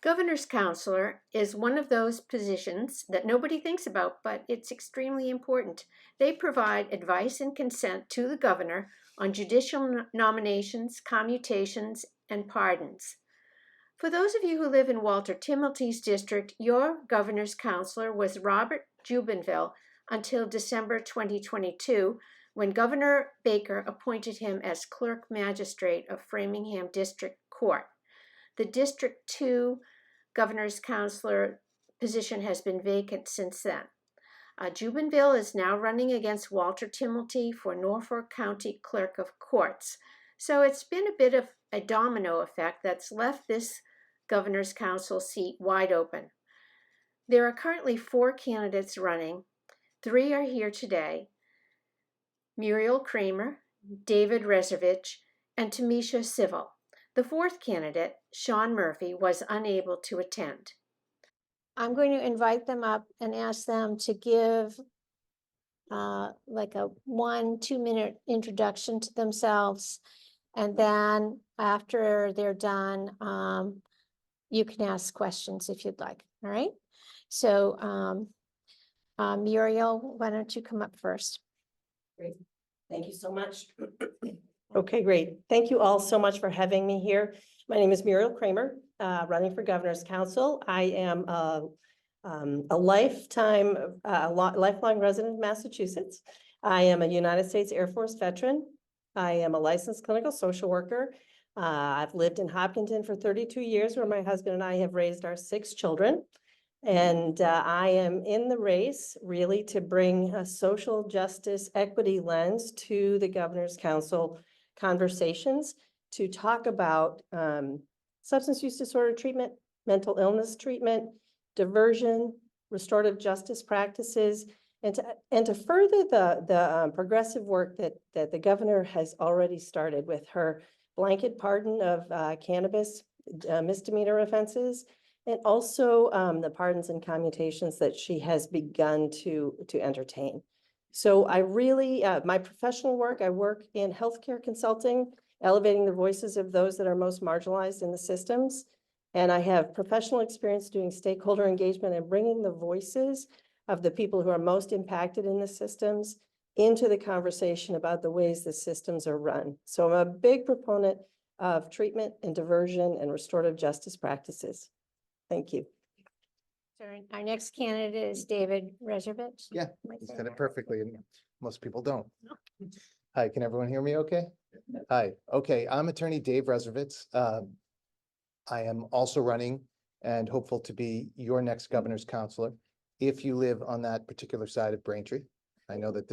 Governor's counselor is one of those positions that nobody thinks about, but it's extremely important. They provide advice and consent to the governor on judicial nominations, commutations, and pardons. For those of you who live in Walter Timilty's district, your governor's counselor was Robert Jubenville until December 2022, when Governor Baker appointed him as clerk magistrate of Framingham District Court. The District 2 governor's counselor position has been vacant since then. Jubenville is now running against Walter Timilty for Norfolk County Clerk of Courts. So it's been a bit of a domino effect that's left this governor's council seat wide open. There are currently 4 candidates running. 3 are here today: Muriel Kramer, David Rezovich, and Tamisha Civil. The 4th candidate, Sean Murphy, was unable to attend. I'm going to invite them up and ask them to give like a 1-2 minute introduction to themselves. And then after they're done, you can ask questions if you'd like. All right. So Muriel, why don't you come up first? Great. Thank you so much. Okay, great. Thank you all so much for having me here. My name is Muriel Kramer, running for Governor's Council. I am a lifelong resident of Massachusetts. I am a United States Air Force veteran. I am a licensed clinical social worker. I've lived in Hopkinton for 32 years, where my husband and I have raised our 6 children. And I am in the race really to bring a social justice equity lens to the Governor's Council conversations to talk about substance use disorder treatment, mental illness treatment, diversion, restorative justice practices, and to further the progressive work that the governor has already started with her blanket pardon of cannabis misdemeanor offenses, and also the pardons and commutations that she has begun to entertain. So I really, my professional work, I work in healthcare consulting, elevating the voices of those that are most marginalized in the systems. And I have professional experience doing stakeholder engagement and bringing the voices of the people who are most impacted in the systems into the conversation about the ways the systems are run. So I'm a big proponent of treatment and diversion and restorative justice practices. Thank you. So our next candidate is David Rezovich. Yeah, you said it perfectly, and most people don't. Hi, can everyone hear me okay? Hi, okay, I'm attorney Dave Rezovich. I am also running and hopeful to be your next governor's counselor if you live on that particular side of Braintree. I know that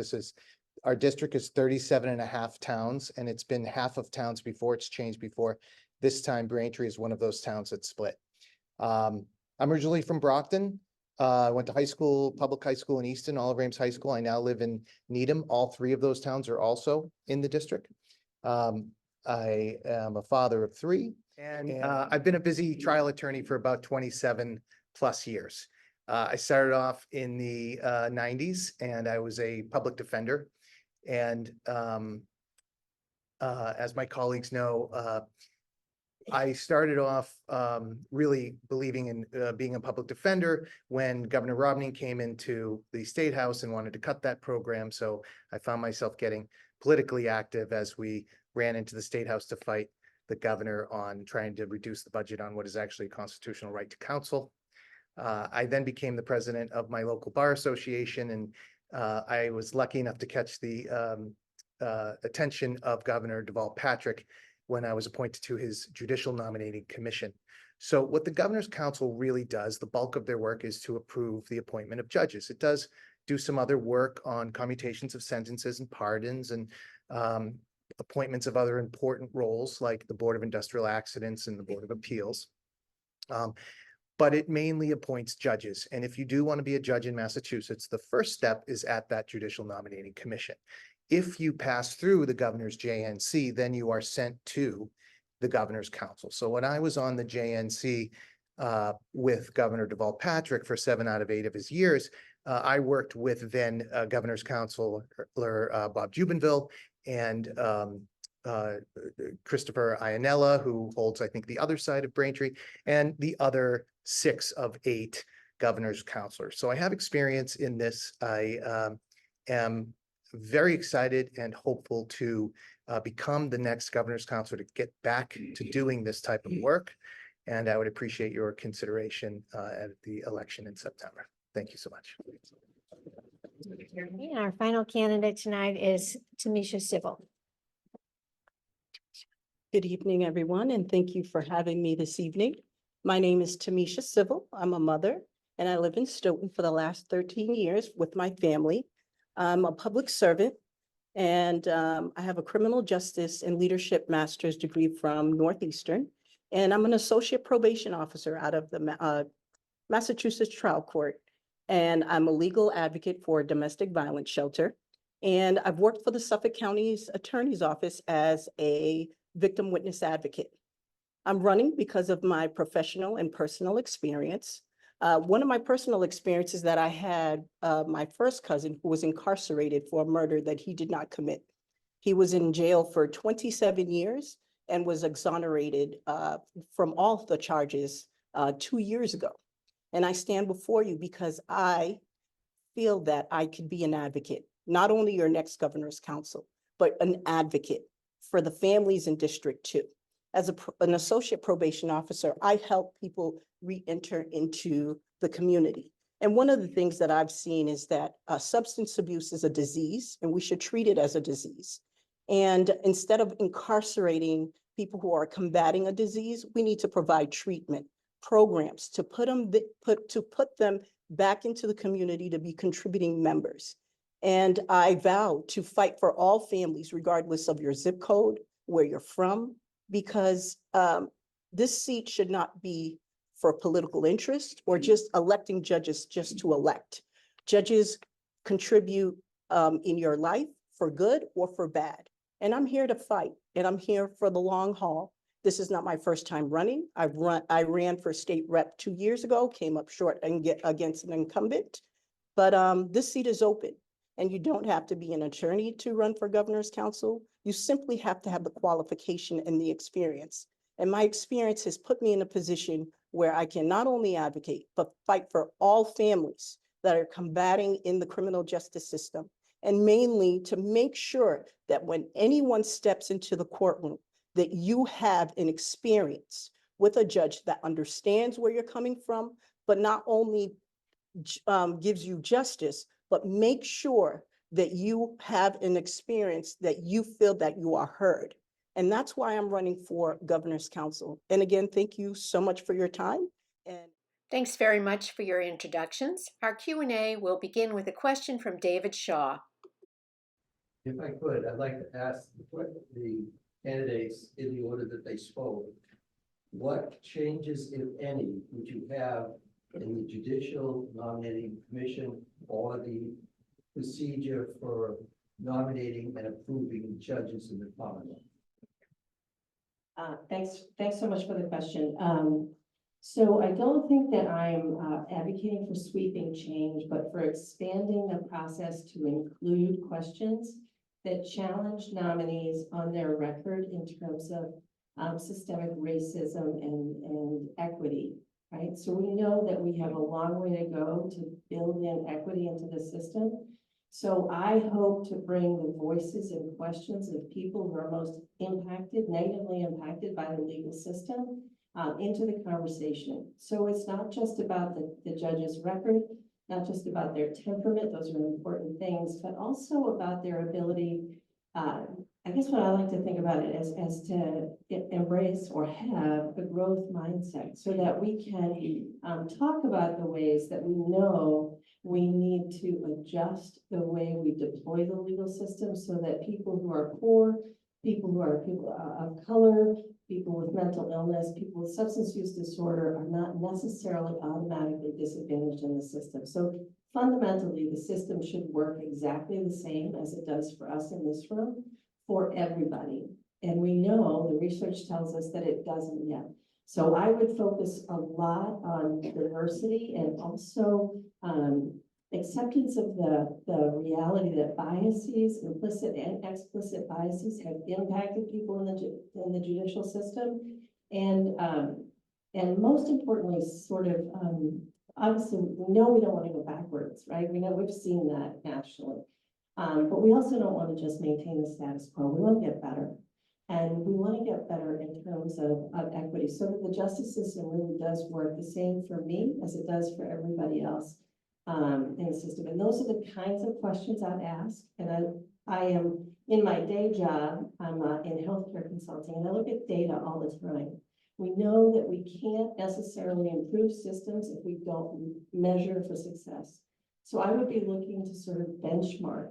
our district is 37.5 towns, and it's been half of towns before. It's changed before. This time Braintree is one of those towns that split. I'm originally from Brockton. I went to high school, public high school in Easton, Olive Ames High School. I now live in Needham. All 3 of those towns are also in the district. I am a father of 3, and I've been a busy trial attorney for about 27 plus years. I started off in the 90s, and I was a public defender. And as my colleagues know, I started off really believing in being a public defender when Governor Romney came into the State House and wanted to cut that program. So I found myself getting politically active as we ran into the State House to fight the governor on trying to reduce the budget on what is actually a constitutional right to counsel. I then became the president of my local bar association, and I was lucky enough to catch the attention of Governor Deval Patrick when I was appointed to his judicial nominating commission. So what the Governor's Council really does, the bulk of their work is to approve the appointment of judges. It does do some other work on commutations of sentences and pardons and appointments of other important roles like the Board of Industrial Accidents and the Board of Appeals. But it mainly appoints judges. And if you do want to be a judge in Massachusetts, the first step is at that judicial nominating commission. If you pass through the governor's JNC, then you are sent to the Governor's Council. So when I was on the JNC with Governor Deval Patrick for 7 out of 8 of his years, I worked with then Governor's Counselor Bob Jubenville and Christopher Ianella, who holds, I think, the other side of Braintree, and the other 6 of 8 governor's counselors. So I have experience in this. I am very excited and hopeful to become the next governor's counselor to get back to doing this type of work. And I would appreciate your consideration at the election in September. Thank you so much. And our final candidate tonight is Tamisha Civil. Good evening, everyone, and thank you for having me this evening. My name is Tamisha Civil. I'm a mother, and I live in Stoughton for the last 13 years with my family. I'm a public servant, and I have a criminal justice and leadership master's degree from Northeastern, and I'm an associate probation officer out of the Massachusetts Trial Court, and I'm a legal advocate for a domestic violence shelter. And I've worked for the Suffolk County's Attorney's Office as a victim witness advocate. I'm running because of my professional and personal experience. One of my personal experiences that I had my first cousin who was incarcerated for a murder that he did not commit. He was in jail for 27 years and was exonerated from all the charges 2 years ago. And I stand before you because I feel that I could be an advocate, not only your next governor's council, but an advocate for the families in District 2. As an associate probation officer, I help people re-enter into the community. And one of the things that I've seen is that substance abuse is a disease, and we should treat it as a disease. And instead of incarcerating people who are combating a disease, we need to provide treatment programs to put them back into the community to be contributing members. And I vow to fight for all families, regardless of your zip code, where you're from, because this seat should not be for political interest or just electing judges just to elect. Judges contribute in your life for good or for bad. And I'm here to fight, and I'm here for the long haul. This is not my first time running. I ran for state rep 2 years ago, came up short and against an incumbent, but this seat is open. And you don't have to be an attorney to run for governor's council. You simply have to have the qualification and the experience. And my experience has put me in a position where I can not only advocate, but fight for all families that are combating in the criminal justice system. And mainly to make sure that when anyone steps into the courtroom, that you have an experience with a judge that understands where you're coming from, but not only gives you justice, but make sure that you have an experience that you feel that you are heard. And that's why I'm running for governor's council. And again, thank you so much for your time. And Thanks very much for your introductions. Our Q&A will begin with a question from David Shaw. If I could, I'd like to ask the candidates in the order that they spoke, what changes, if any, would you have in the Judicial Nominating Commission or the procedure for nominating and approving judges in the Commonwealth? Thanks so much for the question. So I don't think that I'm advocating for sweeping change, but for expanding the process to include questions that challenge nominees on their record in terms of systemic racism and equity, right? So we know that we have a long way to go to build in equity into the system. So I hope to bring the voices and questions of people who are most impacted, negatively impacted by the legal system into the conversation. So it's not just about the judge's record, not just about their temperament, those are important things, but also about their ability, I guess what I like to think about it as to embrace or have a growth mindset so that we can talk about the ways that we know we need to adjust the way we deploy the legal system so that people who are poor, people of color, people with mental illness, people with substance use disorder are not necessarily automatically disadvantaged in the system. So fundamentally, the system should work exactly the same as it does for us in this room for everybody. And we know the research tells us that it doesn't yet. So I would focus a lot on diversity and also acceptance of the reality that biases, implicit and explicit biases have impacted people in the judicial system. And most importantly, sort of, obviously, we know we don't want to go backwards, right? We know we've seen that nationally. But we also don't want to just maintain the status quo. We want to get better. And we want to get better in terms of equity so that the justice system really does work the same for me as it does for everybody else in the system. And those are the kinds of questions I'd ask. And I am, in my day job, I'm in healthcare consulting, and I look at data all the time. We know that we can't necessarily improve systems if we don't measure for success. So I would be looking to sort of benchmark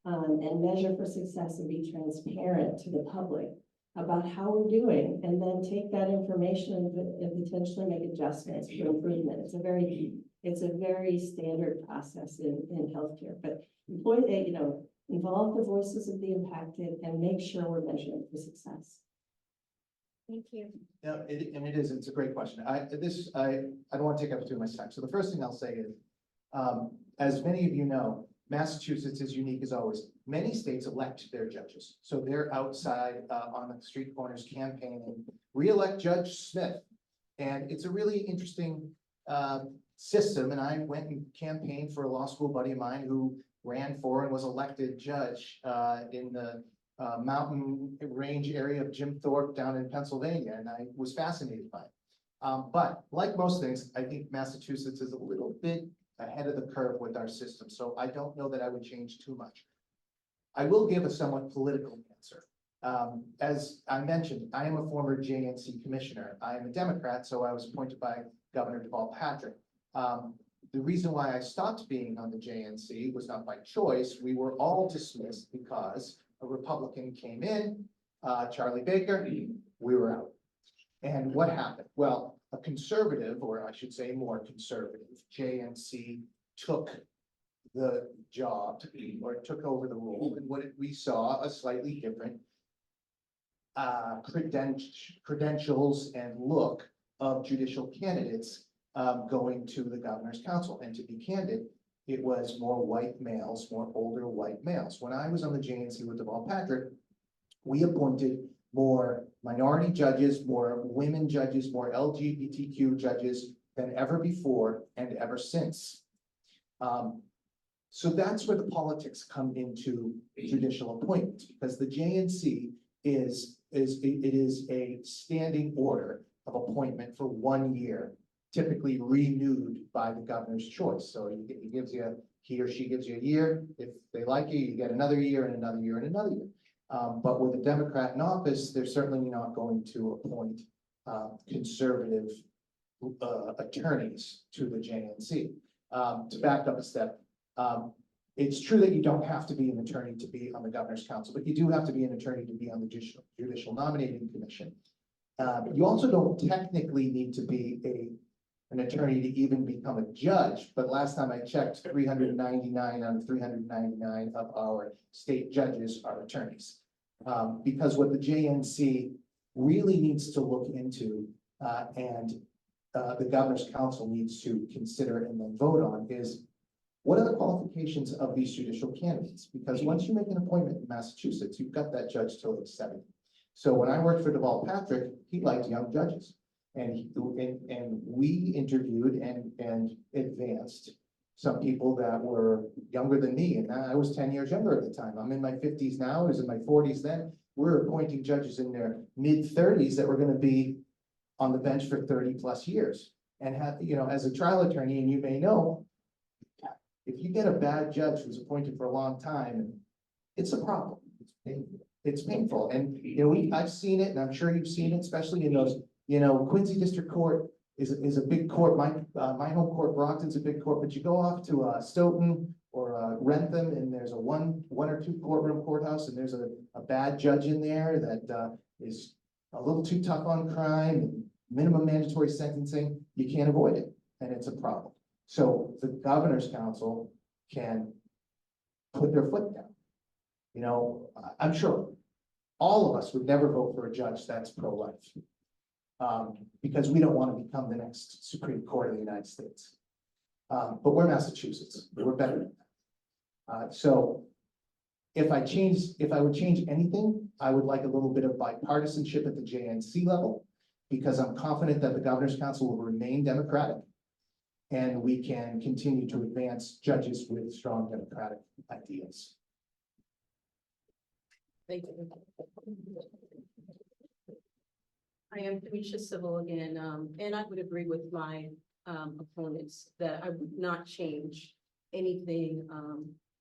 and measure for success and be transparent to the public about how we're doing, and then take that information and potentially make adjustments for improvement. It's a very standard process in healthcare, but involve the voices of the impacted and make sure we're measuring for success. Thank you. No, it's a great question. I don't want to take up too much time. So the first thing I'll say is, as many of you know, Massachusetts is unique as always. Many states elect their judges. So they're outside on the street corners campaigning, re-elect Judge Smith. And it's a really interesting system. And I went and campaigned for a law school buddy of mine who ran for and was elected judge in the mountain range area of Jim Thorpe down in Pennsylvania. And I was fascinated by it. But like most things, I think Massachusetts is a little bit ahead of the curve with our system. So I don't know that I would change too much. I will give a somewhat political answer. As I mentioned, I am a former JNC commissioner. I am a Democrat, so I was appointed by Governor Deval Patrick. The reason why I stopped being on the JNC was not by choice. We were all dismissed because a Republican came in, Charlie Baker, we were out. And what happened? Well, a conservative, or I should say more conservative, JNC took the job or took over the role, and we saw a slightly different credentials and look of judicial candidates going to the governor's council. And to be candid, it was more white males, more older white males. When I was on the JNC with Deval Patrick, we appointed more minority judges, more women judges, more LGBTQ judges than ever before and ever since. So that's where the politics come into judicial appointments, because the JNC is a standing order of appointment for 1 year, typically renewed by the governor's choice. So he or she gives you a year. If they like you, you get another year and another year and another year. But with a Democrat in office, they're certainly not going to appoint conservative attorneys to the JNC. To back up a step, it's true that you don't have to be an attorney to be on the governor's council, but you do have to be an attorney to be on the judicial nominating commission. You also don't technically need to be an attorney to even become a judge, but last time I checked, 399 out of 399 of our state judges are attorneys. Because what the JNC really needs to look into and the governor's council needs to consider and then vote on is, what are the qualifications of these judicial candidates? Because once you make an appointment in Massachusetts, you've got that judge till he's 70. So when I worked for Deval Patrick, he liked young judges. And we interviewed and advanced some people that were younger than me. And I was 10 years younger at the time. I'm in my 50s now, I was in my 40s then. We're appointing judges in their mid-30s that were going to be on the bench for 30 plus years. And as a trial attorney, and you may know, if you get a bad judge who's appointed for a long time, it's a problem. It's painful. And I've seen it, and I'm sure you've seen it, especially in those, Quincy District Court is a big court. My home court, Brockton's a big court, but you go off to Stoughton or Rentham, and there's a one or two courtroom courthouse, and there's a bad judge in there that is a little too tough on crime and minimum mandatory sentencing. You can't avoid it, and it's a problem. So the governor's council can put their foot down. I'm sure all of us would never vote for a judge that's pro-life. Because we don't want to become the next Supreme Court of the United States. But we're Massachusetts, we're better than that. So if I would change anything, I would like a little bit of bipartisanship at the JNC level, because I'm confident that the Governor's Council will remain Democratic. And we can continue to advance judges with strong Democratic ideas. Thank you. I am Tamisha Civil again, and I would agree with my opponents that I would not change anything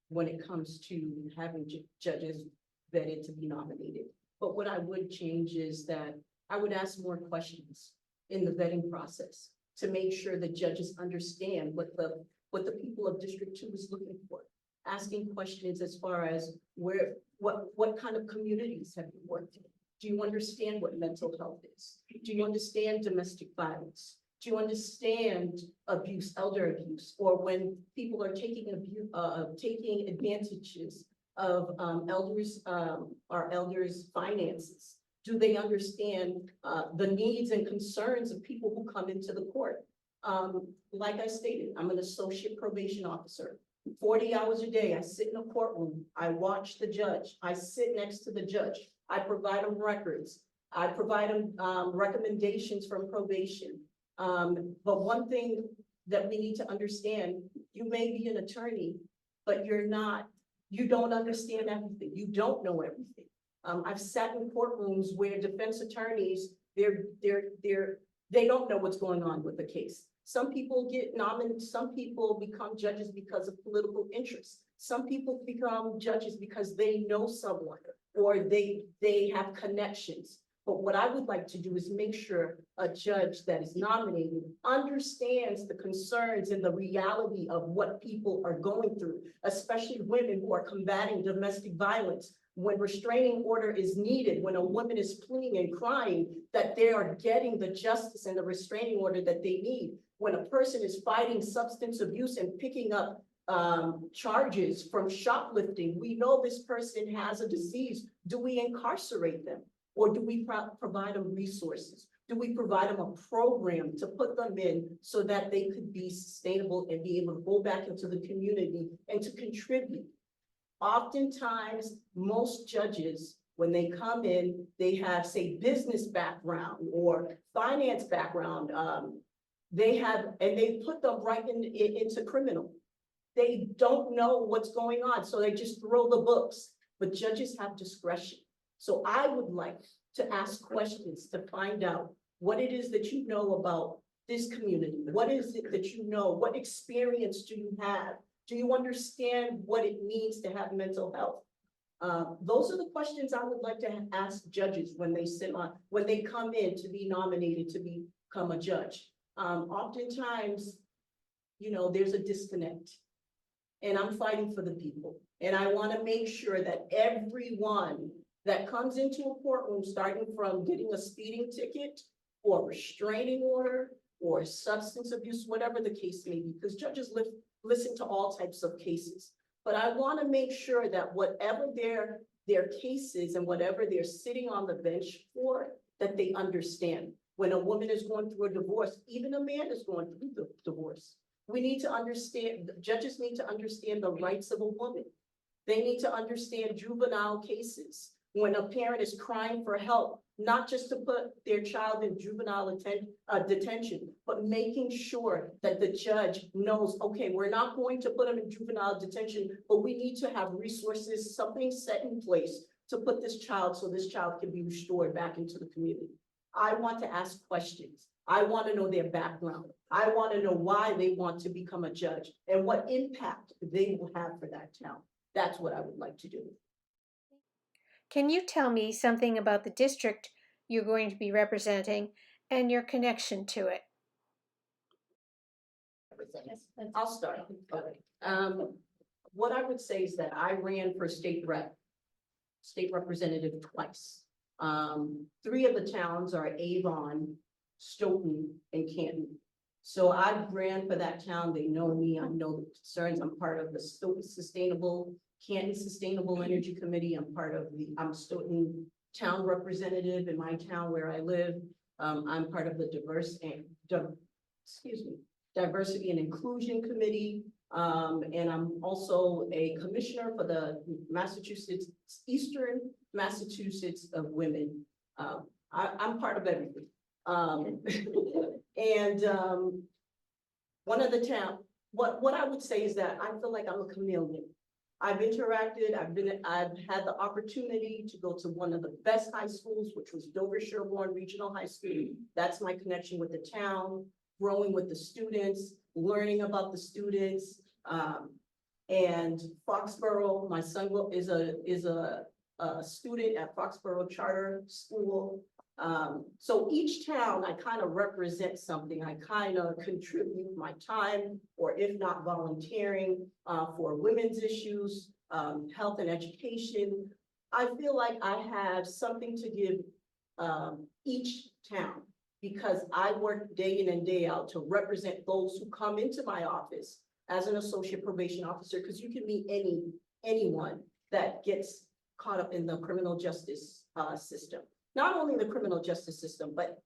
when it comes to having judges vetted to be nominated. But what I would change is that I would ask more questions in the vetting process to make sure that judges understand what the people of District 2 is looking for. Asking questions as far as what kind of communities have you worked in? Do you understand what mental health is? Do you understand domestic violence? Do you understand abuse, elder abuse, or when people are taking advantages of our elders' finances? Do they understand the needs and concerns of people who come into the court? Like I stated, I'm an associate probation officer. 40 hours a day, I sit in a courtroom, I watch the judge, I sit next to the judge, I provide them records, I provide them recommendations from probation. But one thing that we need to understand, you may be an attorney, but you don't understand everything, you don't know everything. I've sat in courtrooms where defense attorneys, they don't know what's going on with the case. Some people get nominated, some people become judges because of political interest. Some people become judges because they know someone or they have connections. But what I would like to do is make sure a judge that is nominated understands the concerns and the reality of what people are going through, especially women who are combating domestic violence. When restraining order is needed, when a woman is pleading and crying, that they are getting the justice and the restraining order that they need. When a person is fighting substance abuse and picking up charges from shoplifting, we know this person has a disease. Do we incarcerate them? Or do we provide them resources? Do we provide them a program to put them in so that they could be sustainable and be able to go back into the community and to contribute? Oftentimes, most judges, when they come in, they have, say, business background or finance background. They put them right into criminal. They don't know what's going on, so they just throw the books. But judges have discretion. So I would like to ask questions to find out what it is that you know about this community. What is it that you know? What experience do you have? Do you understand what it means to have mental health? Those are the questions I would like to ask judges when they come in to be nominated to become a judge. Oftentimes, there's a disconnect, and I'm fighting for the people. And I want to make sure that everyone that comes into a courtroom, starting from getting a speeding ticket or restraining order or substance abuse, whatever the case may be, because judges listen to all types of cases. But I want to make sure that whatever their case is and whatever they're sitting on the bench for, that they understand. When a woman is going through a divorce, even a man is going through the divorce. We need to understand, judges need to understand the rights of a woman. They need to understand juvenile cases. When a parent is crying for help, not just to put their child in juvenile detention, but making sure that the judge knows, okay, we're not going to put them in juvenile detention, but we need to have resources, something set in place to put this child so this child can be restored back into the community. I want to ask questions. I want to know their background. I want to know why they want to become a judge and what impact they will have for that town. That's what I would like to do. Can you tell me something about the district you're going to be representing and your connection to it? I'll start. What I would say is that I ran for state representative twice. 3 of the towns are Avon, Stoughton, and Canton. So I ran for that town. They know me. I know the concerns. I'm part of the Stoughton Canton Sustainable Energy Committee. I'm Stoughton town representative in my town where I live. I'm part of the Diversity and Inclusion Committee. And I'm also a commissioner for the Massachusetts, Eastern Massachusetts of Women. I'm part of everything. And one of the town, what I would say is that I feel like I'm a chameleon. I've interacted, I've had the opportunity to go to one of the best high schools, which was Dover Sherborne Regional High School. That's my connection with the town, growing with the students, learning about the students. And Foxborough, my son is a student at Foxborough Charter School. So each town, I kind of represent something. I kind of contribute my time, or if not volunteering, for women's issues, health and education. I feel like I have something to give each town, because I work day in and day out to represent those who come into my office as an associate probation officer, because you can meet anyone that gets caught up in the criminal justice system. Not only the criminal justice system, but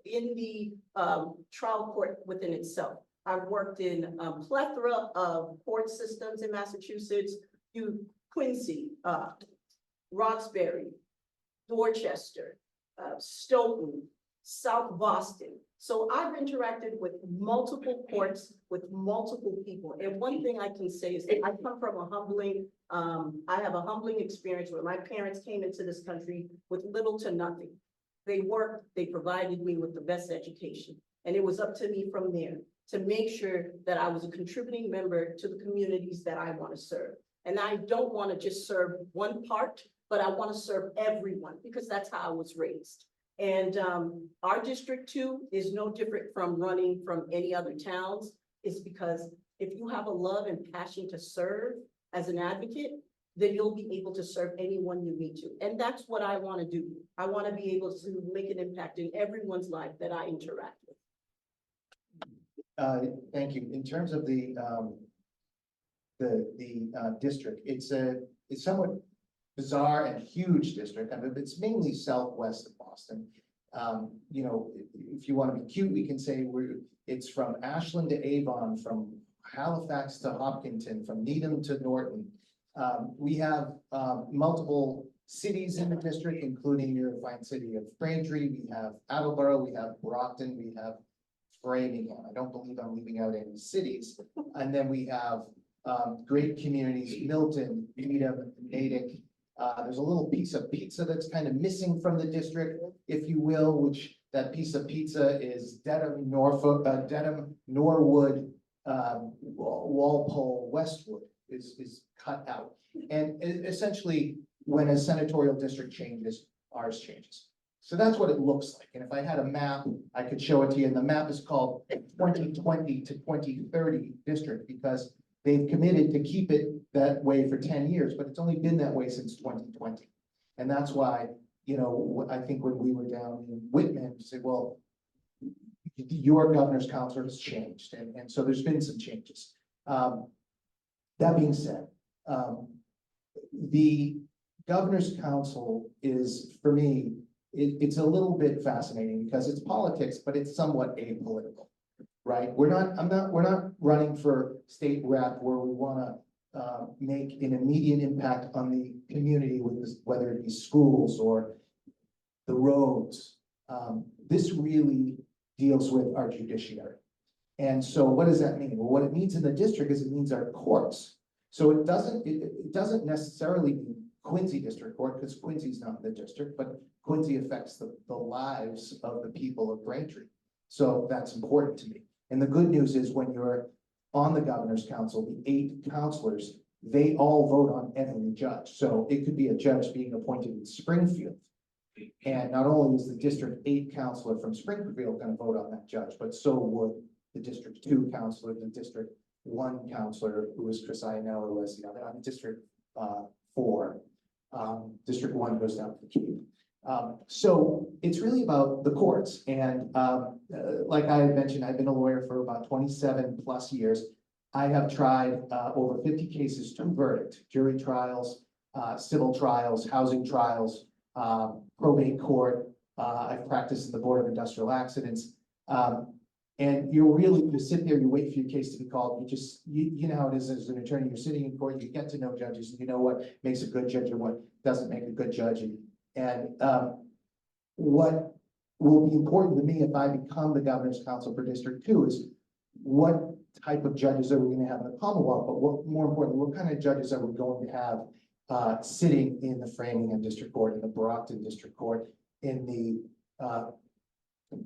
in the trial court within itself. I've worked in a plethora of court systems in Massachusetts, Quincy, Roxbury, Dorchester, Stoughton, South Boston. So I've interacted with multiple courts, with multiple people. And one thing I can say is that I come from I have a humbling experience where my parents came into this country with little to nothing. They worked, they provided me with the best education. And it was up to me from there to make sure that I was a contributing member to the communities that I want to serve. And I don't want to just serve one part, but I want to serve everyone, because that's how I was raised. And our District 2 is no different from running from any other towns. It's because if you have a love and passion to serve as an advocate, then you'll be able to serve anyone you meet to. And that's what I want to do. I want to be able to make an impact in everyone's life that I interact with. Thank you. In terms of the district, it's somewhat bizarre and huge district. I mean, it's mainly southwest of Boston. You know, if you want to be cute, we can say it's from Ashland to Avon, from Halifax to Hopkinton, from Needham to Norton. We have multiple cities in the district, including your fine city of Braintree. We have Attleboro, we have Brockton, we have Framingham. I don't believe I'm leaving out any cities. And then we have great communities, Milton, Needham, Natick. There's a little piece of pizza that's kind of missing from the district, if you will, which that piece of pizza is Dedham, Norfolk, Dedham, Norwood, Walpole, Westwood is cut out. And essentially, when a senatorial district changes, ours changes. So that's what it looks like. And if I had a map, I could show it to you. And the map is called 2020 to 2030 district, because they've committed to keep it that way for 10 years, but it's only been that way since 2020. And that's why, you know, I think when we were down in Whitman, we said, well, your governor's council has changed. And so there's been some changes. That being said, the governor's council is, for me, it's a little bit fascinating because it's politics, but it's somewhat apolitical, right? We're not running for state rep where we want to make an immediate impact on the community with this, whether it be schools or the roads. This really deals with our judiciary. And so what does that mean? Well, what it means in the district is it means our courts. So it doesn't necessarily mean Quincy District Court, because Quincy's not the district, but Quincy affects the lives of the people of Braintree. So that's important to me. And the good news is when you're on the governor's council, the 8 counselors, they all vote on every judge. So it could be a judge being appointed in Springfield. And not only is the District 8 counselor from Springfield going to vote on that judge, but so would the District 2 counselor, the District 1 counselor, who is Chris Ionello, who is, you know, they're on District 4. District 1 goes down to the Cape. So it's really about the courts. And like I had mentioned, I've been a lawyer for about 27 plus years. I have tried over 50 cases to verdict, jury trials, civil trials, housing trials, probate court. I've practiced in the Board of Industrial Accidents. And you're really, you sit there, you wait for your case to be called, you know how it is as an attorney, you're sitting in court, you get to know judges, and you know what makes a good judge and what doesn't make a good judge. What will be important to me if I become the governor's counsel for District 2 is what type of judges are we gonna have in the Commonwealth, but more importantly, what kind of judges are we going to have sitting in the Framingham District Court, in the Brockton District Court, in the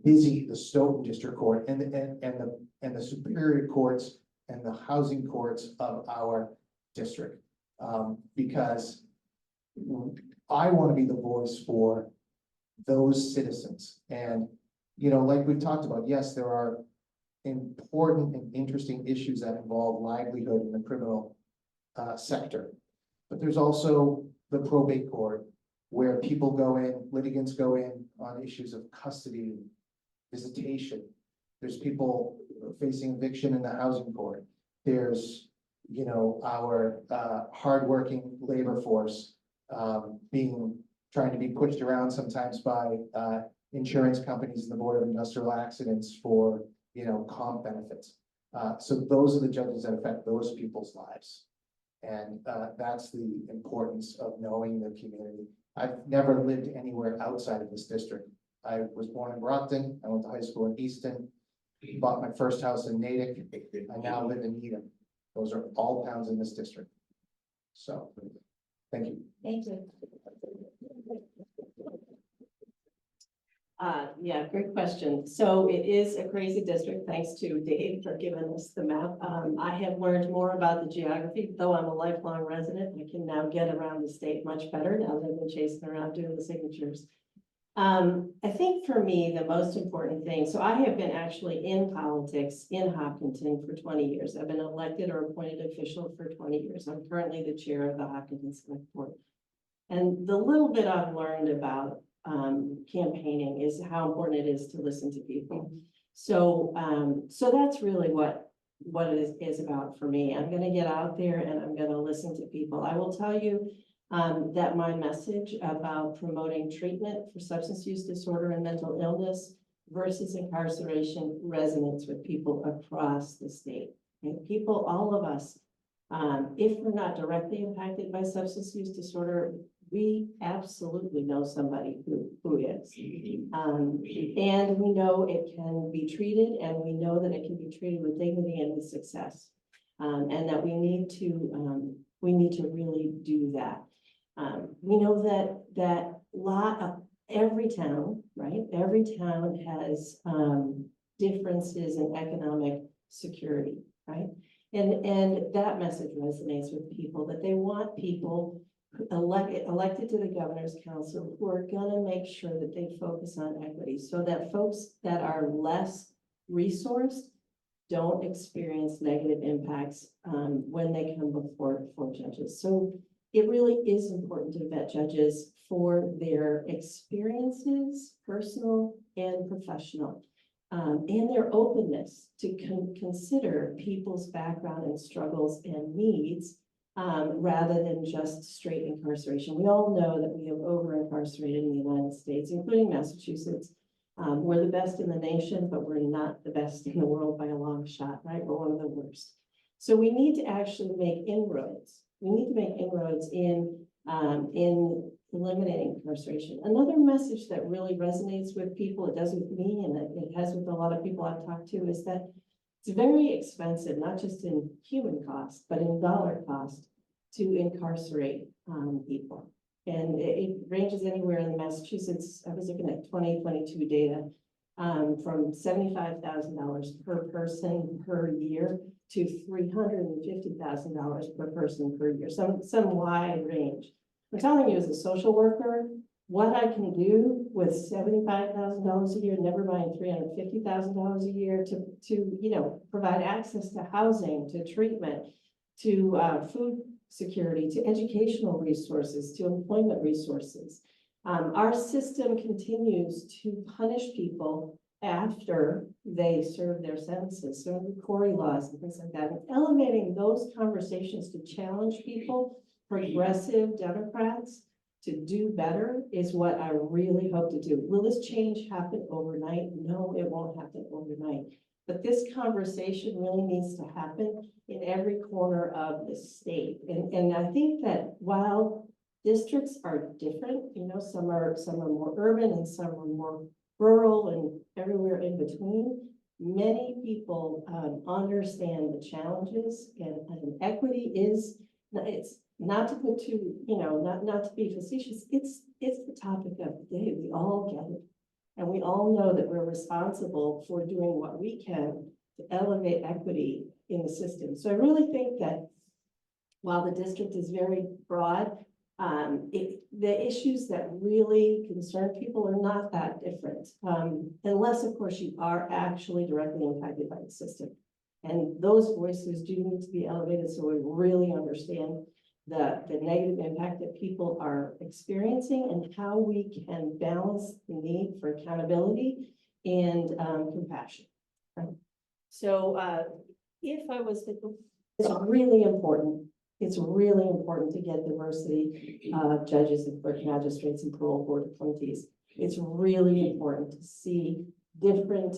the Stoughton District Court, and the Superior Courts and the housing courts of our district. Because I want to be the voice for those citizens. And, like we've talked about, yes, there are important and interesting issues that involve livelihood in the criminal sector. But there's also the probate court, where people go in, litigants go in on issues of custody, visitation. There's people facing eviction in the housing court. There's, our hardworking labor force trying to be pushed around sometimes by insurance companies and the Board of Industrial Accidents for, comp benefits. So those are the judges that affect those people's lives. And that's the importance of knowing the community. I've never lived anywhere outside of this district. I was born in Brockton. I went to high school in Easton, bought my first house in Natick. I now live in Needham. Those are all towns in this district. So, thank you. Thank you. Yeah, great question. So it is a crazy district, thanks to Dave for giving us the map. I have learned more about the geography, though I'm a lifelong resident. I can now get around the state much better now that I've been chasing around doing the signatures. I think for me, the most important thing, so I have been actually in politics in Hopkinton for 20 years. I've been elected or appointed official for 20 years. I'm currently the chair of the Hopkinton Select Board. And the little bit I've learned about campaigning is how important it is to listen to people. So that's really what it is about for me. I'm going to get out there and I'm going to listen to people. I will tell you that my message about promoting treatment for substance use disorder and mental illness versus incarceration resonates with people across the state. And people, all of us, if we're not directly impacted by substance use disorder, we absolutely know somebody who is. And we know it can be treated, and we know that it can be treated with dignity and with success. And that we need to really do that. We know that every town, right? Every town has differences in economic security, right? And that message resonates with people, that they want people elected to the governor's council who are gonna make sure that they focus on equity so that folks that are less resourced don't experience negative impacts when they come before judges. So it really is important to vet judges for their experiences, personal and professional, and their openness to consider people's background and struggles and needs rather than just straight incarceration. We all know that we have over-incarcerated in the United States, including Massachusetts. We're the best in the nation, but we're not the best in the world by a long shot, right? We're one of the worst. So we need to actually make inroads. We need to make inroads in eliminating incarceration. Another message that really resonates with people, it does with me, and it has with a lot of people I've talked to, is that it's very expensive, not just in human cost, but in dollar cost to incarcerate people. And it ranges anywhere in Massachusetts. I was looking at 2022 data from $75,000 per person per year to $350,000 per person per year, some wide range. I'm telling you, as a social worker, what I can do with $75,000 a year, never mind $350,000 a year to provide access to housing, to treatment, to food security, to educational resources, to employment resources. Our system continues to punish people after they serve their sentences. So the Corey laws and things like that, and elevating those conversations to challenge people, progressive Democrats, to do better is what I really hope to do. Will this change happen overnight? No, it won't happen overnight. But this conversation really needs to happen in every corner of the state. And I think that while districts are different, some are more urban and some are more rural and everywhere in between, many people understand the challenges, and equity is, it's not to put too, not to be facetious, it's the topic of the day. We all get it. And we all know that we're responsible for doing what we can to elevate equity in the system. So I really think that while the district is very broad, the issues that really concern people are not that different, unless, of course, you are actually directly impacted by the system. And those voices do need to be elevated so we really understand the negative impact that people are experiencing and how we can balance the need for accountability and compassion. So if I was to, it's really important. It's really important to get diversity of judges and clerk magistrates and parole board appointees. It's really important to see different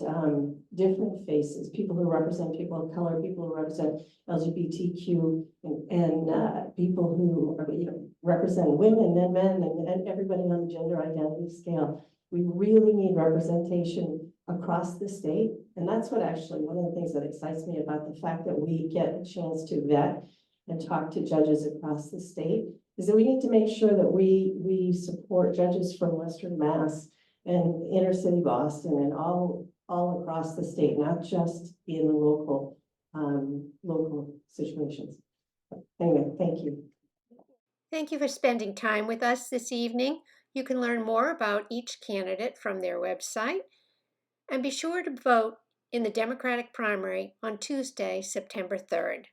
faces, people who represent people of color, people who represent LGBTQ, and people who represent women and men and everybody on the gender identity scale. We really need representation across the state. And that's what actually, one of the things that excites me about the fact that we get a chance to vet and talk to judges across the state is that we need to make sure that we support judges from Western Mass and inner city Boston and all across the state, not just in the local situations. Anyway, thank you. Thank you for spending time with us this evening. You can learn more about each candidate from their website, and be sure to vote in the Democratic primary on Tuesday, September 3rd.